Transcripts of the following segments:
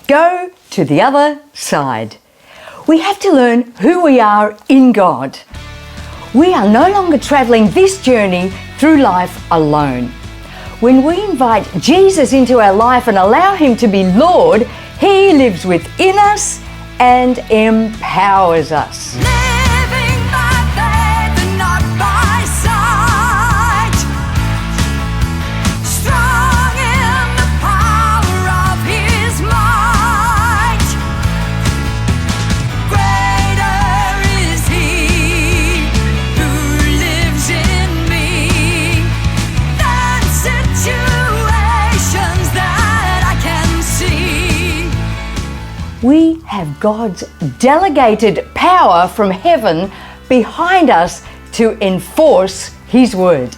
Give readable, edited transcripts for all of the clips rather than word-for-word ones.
Go to the other side. We have to learn who we are in God. We are no longer traveling this journey through life alone. When we invite Jesus into our life and allow Him to be Lord, He lives within us and empowers us. Living by faith and not by sight. Strong in the power of His might. Greater is He who lives in me than situations that I can see. We have God's delegated power from heaven behind us to enforce His word.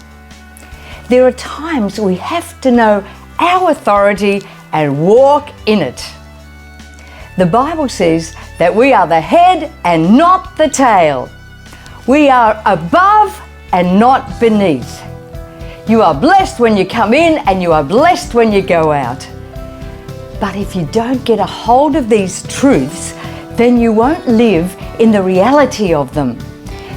There are times we have to know our authority and walk in it. The Bible says that we are the head and not the tail. We are above and not beneath. You are blessed when you come in and you are blessed when you go out. But if you don't get a hold of these truths, then you won't live in the reality of them.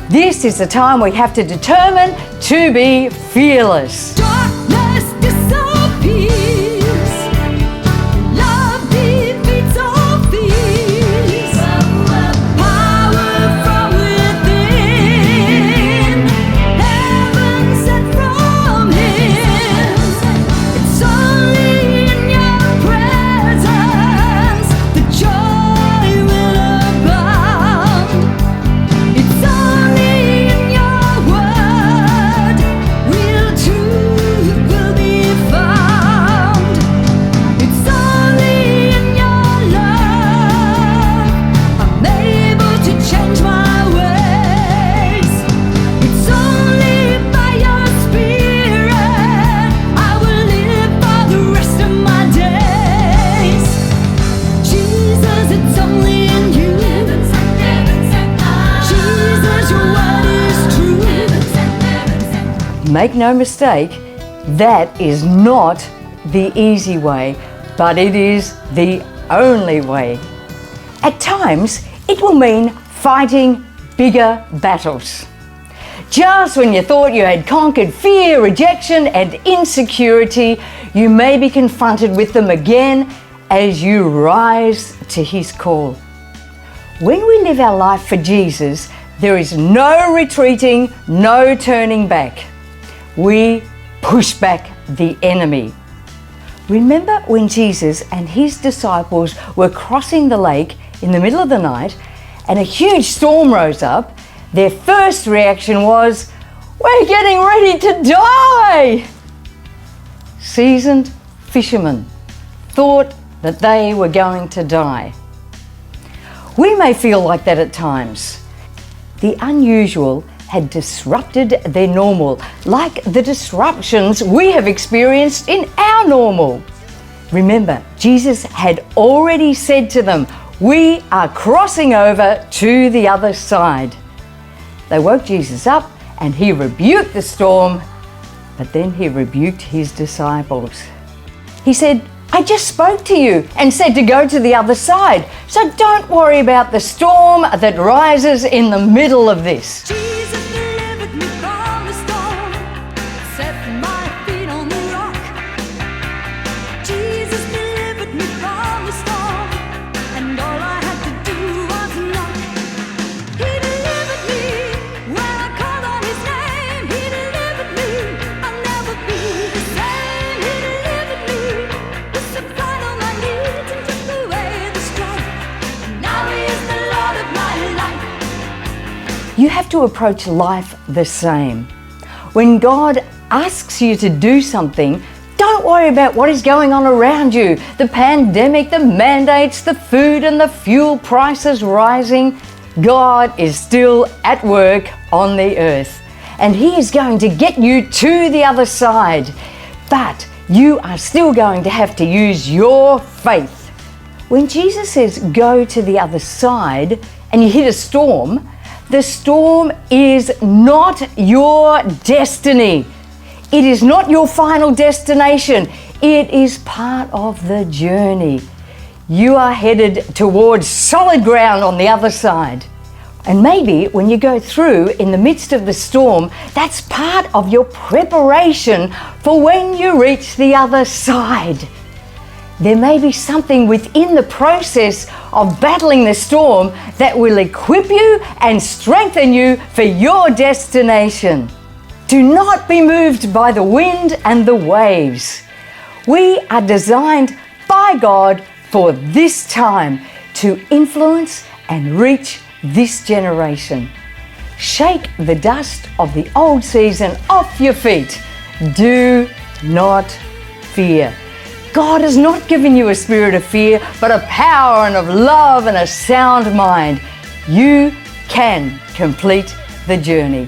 This is the time we have to determine to be fearless. Darkness disappears. Love defeats all fears. Power from within. Heaven sent from Him. It's only in Your presence the joy will abound. It's only in Your word real truth will be found. It's only in Your love I'm able to change my ways. It's only by Your Spirit I will live for the rest of my days. Jesus, it's only in You. Jesus, Your word is true. Make no mistake, that is not the easy way, but it is the only way. At times, it will mean fighting bigger battles. Just when you thought you had conquered fear, rejection, and insecurity, you may be confronted with them again as you rise to His call. When we live our life for Jesus, there is no retreating, no turning back. We push back the enemy. Remember when Jesus and His disciples were crossing the lake in the middle of the night and a huge storm rose up? Their first reaction was, "We're getting ready to die!" Seasoned fishermen thought that they were going to die. We may feel like that at times. The unusual had disrupted their normal, like the disruptions we have experienced in our normal. Remember, Jesus had already said to them, "We are crossing over to the other side." They woke Jesus up and He rebuked the storm, but then He rebuked His disciples. He said, "I just spoke to you and said to go to the other side, so don't worry about the storm that rises in the middle of this." Jesus delivered me from the storm, set my feet on the rock. Jesus delivered me from the storm, and all I had to do was knock. He delivered me when I called on His name. He delivered me, I'll never be the same. He delivered me, He supplied all my needs and took away the strife. And now He is the Lord of my life. You have to approach life the same. When God asks you to do something, don't worry about what is going on around you. The pandemic, the mandates, the food and the fuel prices rising. God is still at work on the earth, and He is going to get you to the other side. But you are still going to have to use your faith. When Jesus says go to the other side and you hit a storm, the storm is not your destiny. It is not your final destination. It is part of the journey. you are headed towards solid ground on the other side. And maybe when you go through in the midst of the storm, that's part of your preparation for when you reach the other side. There may be something within the process of battling the storm that will equip you and strengthen you for your destination. Do not be moved by the wind and the waves. We are designed by God for this time to influence and reach this generation. Shake the dust of the old season off your feet. Do not fear. God has not given you a spirit of fear, but of power and of love and a sound mind. You can complete the journey.